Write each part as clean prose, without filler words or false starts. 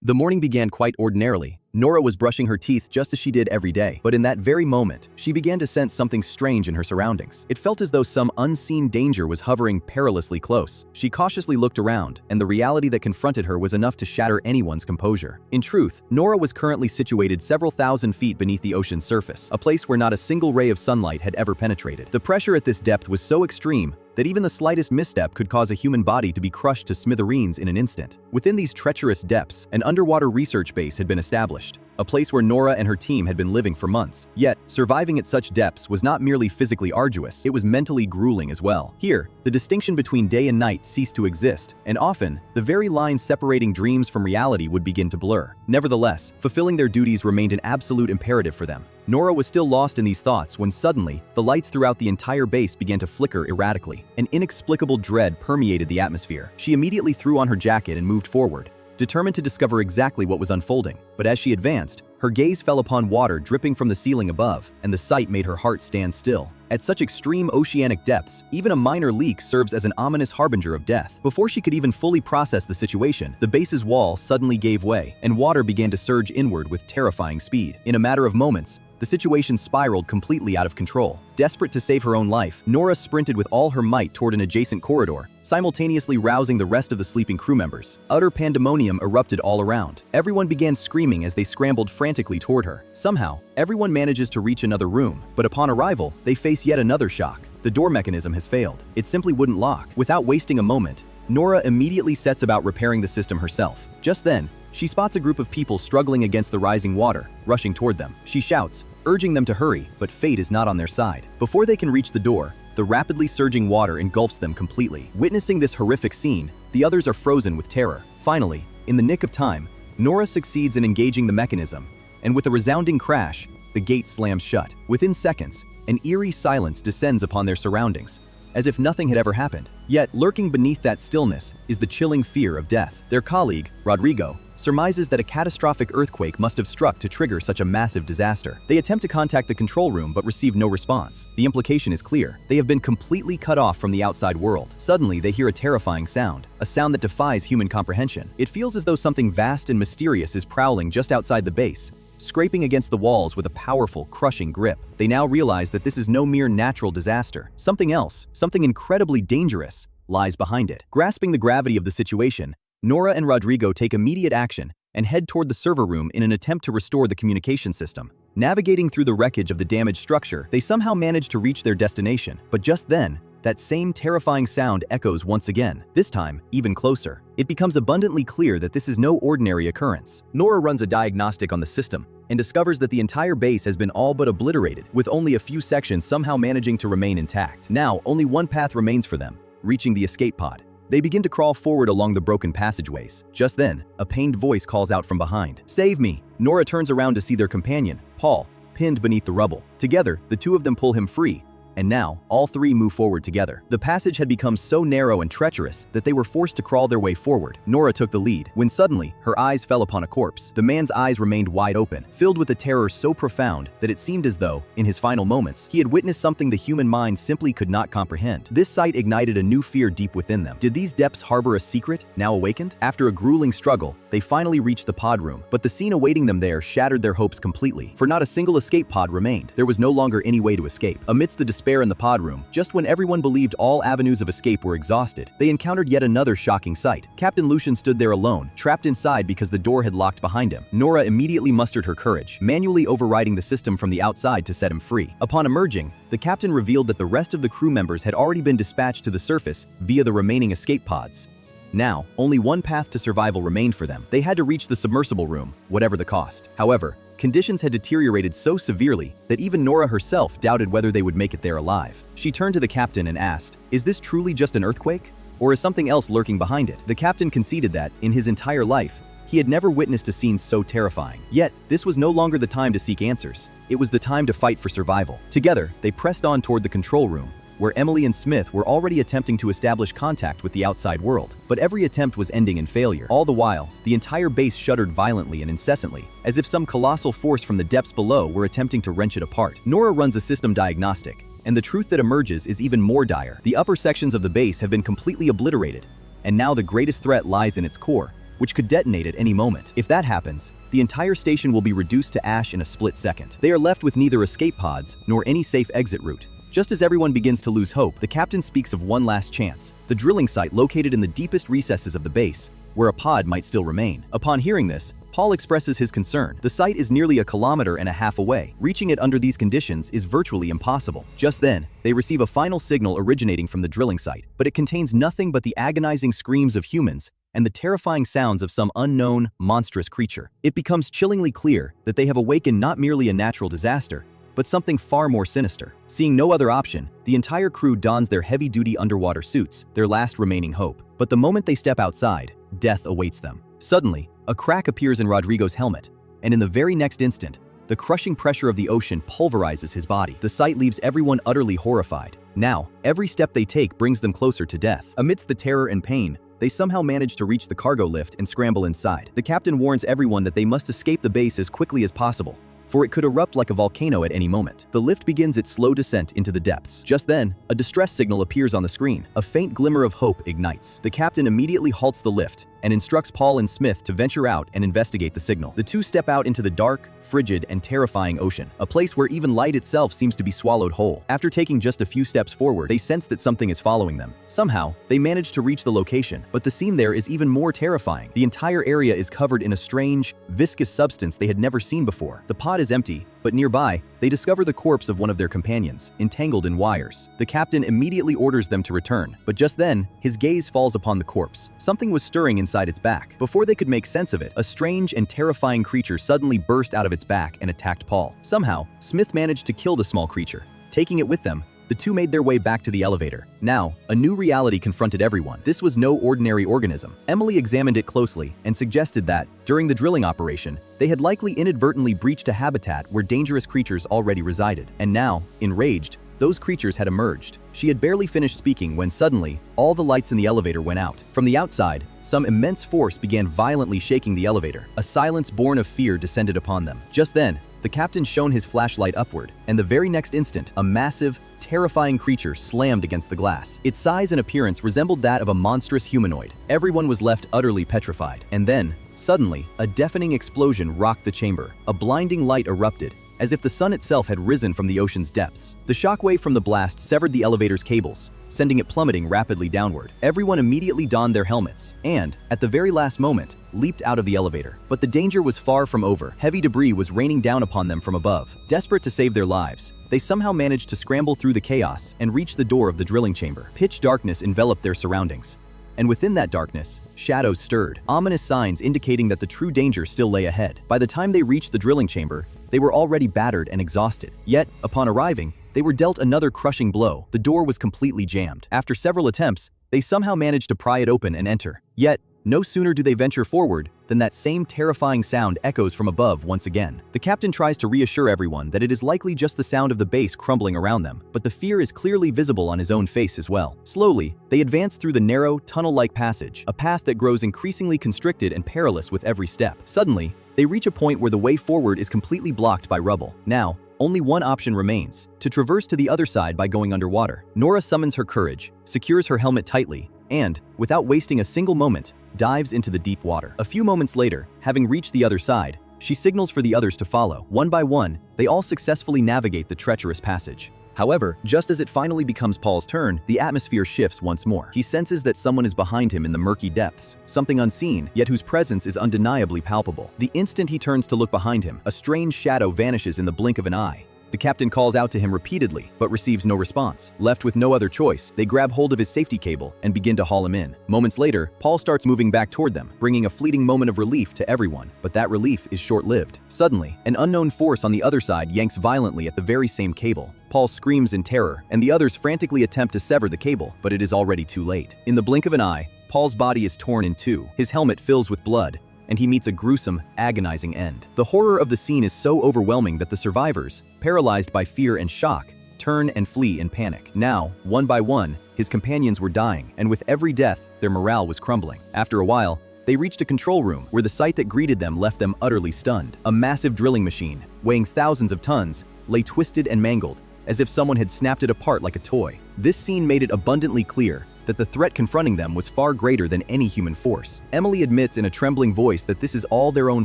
The morning began quite ordinarily. Nora was brushing her teeth just as she did every day, but in that very moment, she began to sense something strange in her surroundings. It felt as though some unseen danger was hovering perilously close. She cautiously looked around, and the reality that confronted her was enough to shatter anyone's composure. In truth, Nora was currently situated several thousand feet beneath the ocean's surface, a place where not a single ray of sunlight had ever penetrated. The pressure at this depth was so extreme that even the slightest misstep could cause a human body to be crushed to smithereens in an instant. Within these treacherous depths, an underwater research base had been established, a place where Nora and her team had been living for months. Yet, surviving at such depths was not merely physically arduous, it was mentally grueling as well. Here, the distinction between day and night ceased to exist, and often, the very line separating dreams from reality would begin to blur. Nevertheless, fulfilling their duties remained an absolute imperative for them. Nora was still lost in these thoughts when suddenly, the lights throughout the entire base began to flicker erratically. An inexplicable dread permeated the atmosphere. She immediately threw on her jacket and moved forward, determined to discover exactly what was unfolding. But as she advanced, her gaze fell upon water dripping from the ceiling above, and the sight made her heart stand still. At such extreme oceanic depths, even a minor leak serves as an ominous harbinger of death. Before she could even fully process the situation, the base's wall suddenly gave way, and water began to surge inward with terrifying speed. In a matter of moments, the situation spiraled completely out of control. Desperate to save her own life, Nora sprinted with all her might toward an adjacent corridor, simultaneously rousing the rest of the sleeping crew members. Utter pandemonium erupted all around. Everyone began screaming as they scrambled frantically toward her. Somehow, everyone manages to reach another room, but upon arrival, they face yet another shock. The door mechanism has failed. It simply wouldn't lock. Without wasting a moment, Nora immediately sets about repairing the system herself. Just then, she spots a group of people struggling against the rising water, rushing toward them. She shouts, urging them to hurry, but fate is not on their side. Before they can reach the door, the rapidly surging water engulfs them completely. Witnessing this horrific scene, the others are frozen with terror. Finally, in the nick of time, Nora succeeds in engaging the mechanism, and with a resounding crash, the gate slams shut. Within seconds, an eerie silence descends upon their surroundings, as if nothing had ever happened. Yet, lurking beneath that stillness is the chilling fear of death. Their colleague, Rodrigo, surmises that a catastrophic earthquake must have struck to trigger such a massive disaster. They attempt to contact the control room but receive no response. The implication is clear. They have been completely cut off from the outside world. Suddenly, they hear a terrifying sound, a sound that defies human comprehension. It feels as though something vast and mysterious is prowling just outside the base, scraping against the walls with a powerful, crushing grip. They now realize that this is no mere natural disaster. Something else, something incredibly dangerous, lies behind it. Grasping the gravity of the situation, Nora and Rodrigo take immediate action and head toward the server room in an attempt to restore the communication system. Navigating through the wreckage of the damaged structure, they somehow manage to reach their destination. But just then, that same terrifying sound echoes once again, this time even closer. It becomes abundantly clear that this is no ordinary occurrence. Nora runs a diagnostic on the system and discovers that the entire base has been all but obliterated, with only a few sections somehow managing to remain intact. Now, only one path remains for them, reaching the escape pod. They begin to crawl forward along the broken passageways. Just then, a pained voice calls out from behind. "Save me!" Nora turns around to see their companion, Paul, pinned beneath the rubble. Together, the two of them pull him free, and now, all three move forward together. The passage had become so narrow and treacherous that they were forced to crawl their way forward. Nora took the lead, when suddenly, her eyes fell upon a corpse. The man's eyes remained wide open, filled with a terror so profound that it seemed as though, in his final moments, he had witnessed something the human mind simply could not comprehend. This sight ignited a new fear deep within them. Did these depths harbor a secret, now awakened? After a grueling struggle, they finally reached the pod room, but the scene awaiting them there shattered their hopes completely, for not a single escape pod remained. There was no longer any way to escape. Amidst the despair in the pod room, just when everyone believed all avenues of escape were exhausted, they encountered yet another shocking sight. Captain Lucian stood there alone, trapped inside because the door had locked behind him. Nora immediately mustered her courage, manually overriding the system from the outside to set him free. Upon emerging, the captain revealed that the rest of the crew members had already been dispatched to the surface via the remaining escape pods. Now, only one path to survival remained for them. They had to reach the submersible room, whatever the cost. However, conditions had deteriorated so severely that even Nora herself doubted whether they would make it there alive. She turned to the captain and asked, "Is this truly just an earthquake? Or is something else lurking behind it?" The captain conceded that, in his entire life, he had never witnessed a scene so terrifying. Yet, this was no longer the time to seek answers. It was the time to fight for survival. Together, they pressed on toward the control room, where Emily and Smith were already attempting to establish contact with the outside world. But every attempt was ending in failure. All the while, the entire base shuddered violently and incessantly, as if some colossal force from the depths below were attempting to wrench it apart. Nora runs a system diagnostic, and the truth that emerges is even more dire. The upper sections of the base have been completely obliterated, and now the greatest threat lies in its core, which could detonate at any moment. If that happens, the entire station will be reduced to ash in a split second. They are left with neither escape pods nor any safe exit route. Just as everyone begins to lose hope, the captain speaks of one last chance, the drilling site located in the deepest recesses of the base, where a pod might still remain. Upon hearing this, Paul expresses his concern. The site is nearly 1.5 kilometers away. Reaching it under these conditions is virtually impossible. Just then, they receive a final signal originating from the drilling site, but it contains nothing but the agonizing screams of humans and the terrifying sounds of some unknown, monstrous creature. It becomes chillingly clear that they have awakened not merely a natural disaster, but something far more sinister. Seeing no other option, the entire crew dons their heavy-duty underwater suits, their last remaining hope. But the moment they step outside, death awaits them. Suddenly, a crack appears in Rodrigo's helmet, and in the very next instant, the crushing pressure of the ocean pulverizes his body. The sight leaves everyone utterly horrified. Now, every step they take brings them closer to death. Amidst the terror and pain, they somehow manage to reach the cargo lift and scramble inside. The captain warns everyone that they must escape the base as quickly as possible, for it could erupt like a volcano at any moment. The lift begins its slow descent into the depths. Just then, a distress signal appears on the screen. A faint glimmer of hope ignites. The captain immediately halts the lift and instructs Paul and Smith to venture out and investigate the signal. The two step out into the dark, frigid, and terrifying ocean, a place where even light itself seems to be swallowed whole. After taking just a few steps forward, they sense that something is following them. Somehow, they manage to reach the location, but the scene there is even more terrifying. The entire area is covered in a strange, viscous substance they had never seen before. The pod is empty, but nearby, they discover the corpse of one of their companions, entangled in wires. The captain immediately orders them to return, but just then, his gaze falls upon the corpse. Something was stirring inside its back. Before they could make sense of it, a strange and terrifying creature suddenly burst out of its back and attacked Paul. Somehow, Smith managed to kill the small creature. Taking it with them, the two made their way back to the elevator. Now, a new reality confronted everyone. This was no ordinary organism. Emily examined it closely and suggested that, during the drilling operation, they had likely inadvertently breached a habitat where dangerous creatures already resided. And now, enraged, those creatures had emerged. She had barely finished speaking when suddenly, all the lights in the elevator went out. From the outside, some immense force began violently shaking the elevator. A silence born of fear descended upon them. Just then, the captain shone his flashlight upward, and the very next instant, a massive, terrifying creature slammed against the glass. Its size and appearance resembled that of a monstrous humanoid. Everyone was left utterly petrified. And then, suddenly, a deafening explosion rocked the chamber. A blinding light erupted, as if the sun itself had risen from the ocean's depths. The shockwave from the blast severed the elevator's cables, sending it plummeting rapidly downward. Everyone immediately donned their helmets and, at the very last moment, leaped out of the elevator. But the danger was far from over. Heavy debris was raining down upon them from above. Desperate to save their lives, they somehow managed to scramble through the chaos and reach the door of the drilling chamber. Pitch darkness enveloped their surroundings, and within that darkness, shadows stirred, ominous signs indicating that the true danger still lay ahead. By the time they reached the drilling chamber, they were already battered and exhausted. Yet, upon arriving, they were dealt another crushing blow. The door was completely jammed. After several attempts, they somehow managed to pry it open and enter. Yet, no sooner do they venture forward than that same terrifying sound echoes from above once again. The captain tries to reassure everyone that it is likely just the sound of the base crumbling around them, but the fear is clearly visible on his own face as well. Slowly, they advance through the narrow, tunnel-like passage, a path that grows increasingly constricted and perilous with every step. Suddenly, they reach a point where the way forward is completely blocked by rubble. Now, only one option remains: to traverse to the other side by going underwater. Nora summons her courage, secures her helmet tightly, and, without wasting a single moment, dives into the deep water. A few moments later, having reached the other side, she signals for the others to follow. One by one, they all successfully navigate the treacherous passage. However, just as it finally becomes Paul's turn, the atmosphere shifts once more. He senses that someone is behind him in the murky depths, something unseen, yet whose presence is undeniably palpable. The instant he turns to look behind him, a strange shadow vanishes in the blink of an eye. The captain calls out to him repeatedly, but receives no response. Left with no other choice, they grab hold of his safety cable and begin to haul him in. Moments later, Paul starts moving back toward them, bringing a fleeting moment of relief to everyone. But that relief is short-lived. Suddenly, an unknown force on the other side yanks violently at the very same cable. Paul screams in terror, and the others frantically attempt to sever the cable, but it is already too late. In the blink of an eye, Paul's body is torn in two. His helmet fills with blood, and he meets a gruesome, agonizing end. The horror of the scene is so overwhelming that the survivors, paralyzed by fear and shock, turn and flee in panic. Now, one by one, his companions were dying, and with every death, their morale was crumbling. After a while, they reached a control room where the sight that greeted them left them utterly stunned. A massive drilling machine, weighing thousands of tons, lay twisted and mangled, as if someone had snapped it apart like a toy. This scene made it abundantly clear that the threat confronting them was far greater than any human force. Emily admits in a trembling voice that this is all their own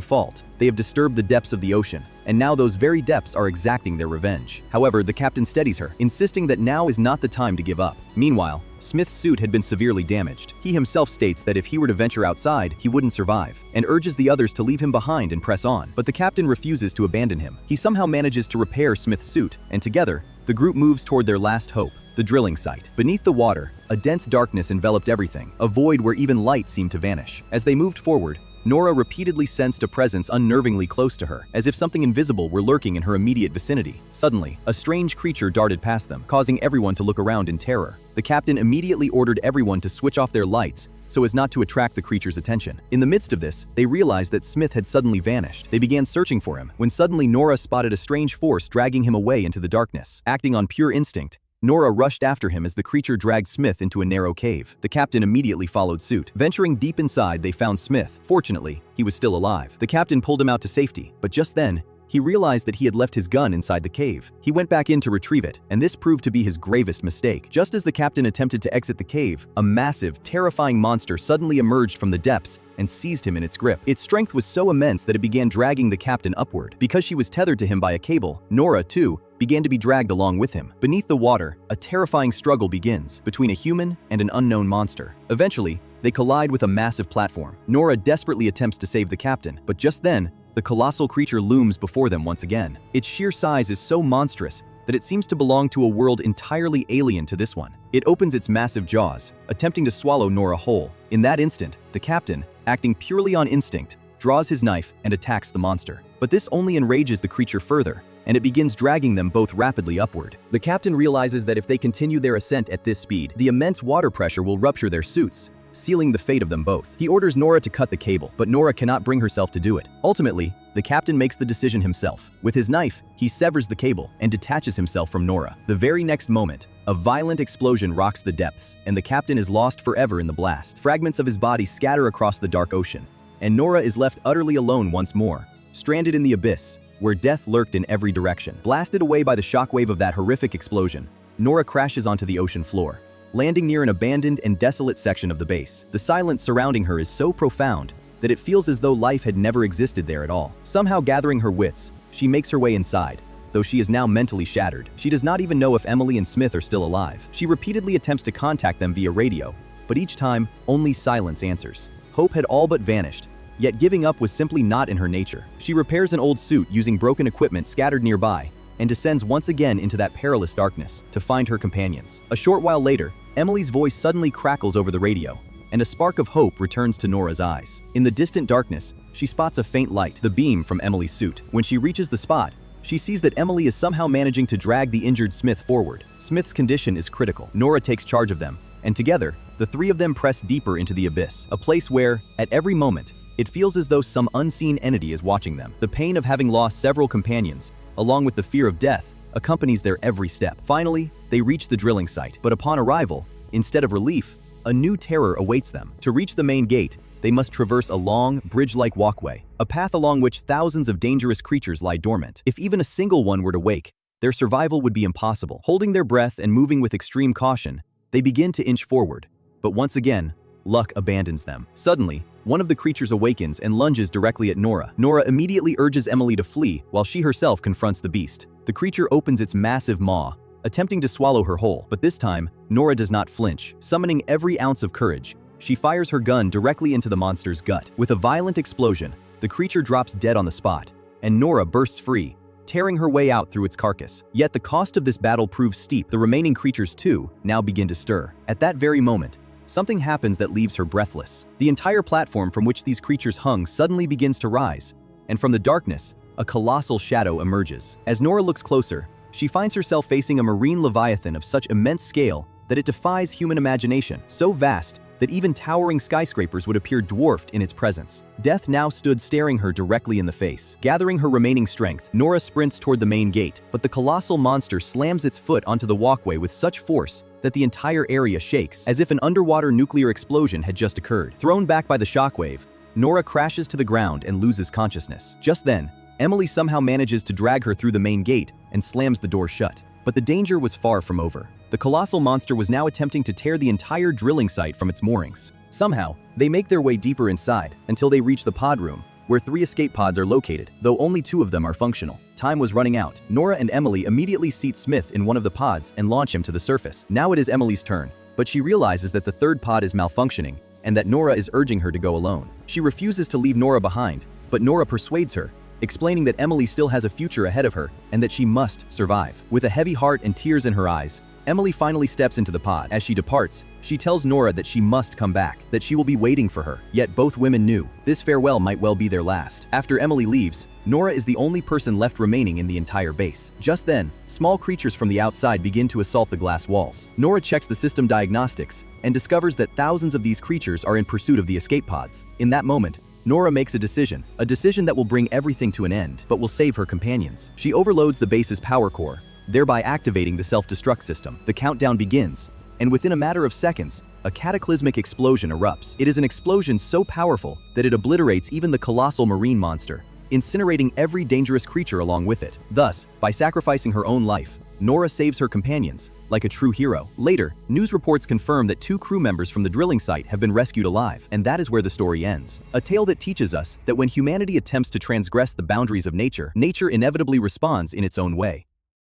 fault. They have disturbed the depths of the ocean, and now those very depths are exacting their revenge. However, the captain steadies her, insisting that now is not the time to give up. Meanwhile, Smith's suit had been severely damaged. He himself states that if he were to venture outside, he wouldn't survive, and urges the others to leave him behind and press on. But the captain refuses to abandon him. He somehow manages to repair Smith's suit, and together, the group moves toward their last hope, the drilling site. Beneath the water, a dense darkness enveloped everything, a void where even light seemed to vanish. As they moved forward, Nora repeatedly sensed a presence unnervingly close to her, as if something invisible were lurking in her immediate vicinity. Suddenly, a strange creature darted past them, causing everyone to look around in terror. The captain immediately ordered everyone to switch off their lights so as not to attract the creature's attention. In the midst of this, they realized that Smith had suddenly vanished. They began searching for him, when suddenly Nora spotted a strange force dragging him away into the darkness. Acting on pure instinct, Nora rushed after him as the creature dragged Smith into a narrow cave. The captain immediately followed suit. Venturing deep inside, they found Smith. Fortunately, he was still alive. The captain pulled him out to safety, but just then, he realized that he had left his gun inside the cave. He went back in to retrieve it, and this proved to be his gravest mistake. Just as the captain attempted to exit the cave, a massive, terrifying monster suddenly emerged from the depths and seized him in its grip. Its strength was so immense that it began dragging the captain upward. Because she was tethered to him by a cable, Nora, too, began to be dragged along with him. Beneath the water, a terrifying struggle begins between a human and an unknown monster. Eventually, they collide with a massive platform. Nora desperately attempts to save the captain, but just then, the colossal creature looms before them once again. Its sheer size is so monstrous that it seems to belong to a world entirely alien to this one. It opens its massive jaws, attempting to swallow Nora whole. In that instant, the captain, acting purely on instinct, draws his knife and attacks the monster. But this only enrages the creature further, and it begins dragging them both rapidly upward. The captain realizes that if they continue their ascent at this speed, the immense water pressure will rupture their suits, sealing the fate of them both. He orders Nora to cut the cable, but Nora cannot bring herself to do it. Ultimately, the captain makes the decision himself. With his knife, he severs the cable and detaches himself from Nora. The very next moment, a violent explosion rocks the depths, and the captain is lost forever in the blast. Fragments of his body scatter across the dark ocean, and Nora is left utterly alone once more, stranded in the abyss, where death lurked in every direction. Blasted away by the shockwave of that horrific explosion, Nora crashes onto the ocean floor, landing near an abandoned and desolate section of the base. The silence surrounding her is so profound that it feels as though life had never existed there at all. Somehow gathering her wits, she makes her way inside. Though she is now mentally shattered, she does not even know if Emily and Smith are still alive. She repeatedly attempts to contact them via radio, but each time, only silence answers. Hope had all but vanished, yet giving up was simply not in her nature. She repairs an old suit using broken equipment scattered nearby, and descends once again into that perilous darkness to find her companions. A short while later, Emily's voice suddenly crackles over the radio, and a spark of hope returns to Nora's eyes. In the distant darkness, she spots a faint light, the beam from Emily's suit. When she reaches the spot, she sees that Emily is somehow managing to drag the injured Smith forward. Smith's condition is critical. Nora takes charge of them, and together, the three of them press deeper into the abyss, a place where, at every moment, it feels as though some unseen entity is watching them. The pain of having lost several companions, along with the fear of death, accompanies their every step. Finally, they reach the drilling site, but upon arrival, instead of relief, a new terror awaits them. To reach the main gate, they must traverse a long, bridge-like walkway, a path along which thousands of dangerous creatures lie dormant. If even a single one were to wake, their survival would be impossible. Holding their breath and moving with extreme caution, they begin to inch forward, but once again, luck abandons them. Suddenly, one of the creatures awakens and lunges directly at Nora. Nora immediately urges Emily to flee while she herself confronts the beast. The creature opens its massive maw, attempting to swallow her whole, but this time, Nora does not flinch. Summoning every ounce of courage, she fires her gun directly into the monster's gut. With a violent explosion, the creature drops dead on the spot, and Nora bursts free, tearing her way out through its carcass. Yet the cost of this battle proves steep. The remaining creatures too now begin to stir. At that very moment, something happens that leaves her breathless. The entire platform from which these creatures hung suddenly begins to rise, and from the darkness, a colossal shadow emerges. As Nora looks closer, she finds herself facing a marine leviathan of such immense scale that it defies human imagination, so vast that even towering skyscrapers would appear dwarfed in its presence. Death now stood staring her directly in the face. Gathering her remaining strength, Nora sprints toward the main gate, but the colossal monster slams its foot onto the walkway with such force that the entire area shakes, as if an underwater nuclear explosion had just occurred. Thrown back by the shockwave, Nora crashes to the ground and loses consciousness. Just then, Emily somehow manages to drag her through the main gate and slams the door shut. But the danger was far from over. The colossal monster was now attempting to tear the entire drilling site from its moorings. Somehow, they make their way deeper inside until they reach the pod room, where 3 escape pods are located, though only 2 of them are functional. Time was running out. Nora and Emily immediately seat Smith in one of the pods and launch him to the surface. Now it is Emily's turn, but she realizes that the 3rd pod is malfunctioning and that Nora is urging her to go alone. She refuses to leave Nora behind, but Nora persuades her, explaining that Emily still has a future ahead of her and that she must survive. With a heavy heart and tears in her eyes, Emily finally steps into the pod. As she departs, she tells Nora that she must come back, that she will be waiting for her. Yet both women knew this farewell might well be their last. After Emily leaves, Nora is the only person left remaining in the entire base. Just then, small creatures from the outside begin to assault the glass walls. Nora checks the system diagnostics and discovers that thousands of these creatures are in pursuit of the escape pods. In that moment, Nora makes a decision that will bring everything to an end, but will save her companions. She overloads the base's power core, thereby activating the self-destruct system. The countdown begins, and within a matter of seconds, a cataclysmic explosion erupts. It is an explosion so powerful that it obliterates even the colossal marine monster, incinerating every dangerous creature along with it. Thus, by sacrificing her own life, Nora saves her companions, like a true hero. Later, news reports confirm that 2 crew members from the drilling site have been rescued alive, and that is where the story ends. A tale that teaches us that when humanity attempts to transgress the boundaries of nature, nature inevitably responds in its own way.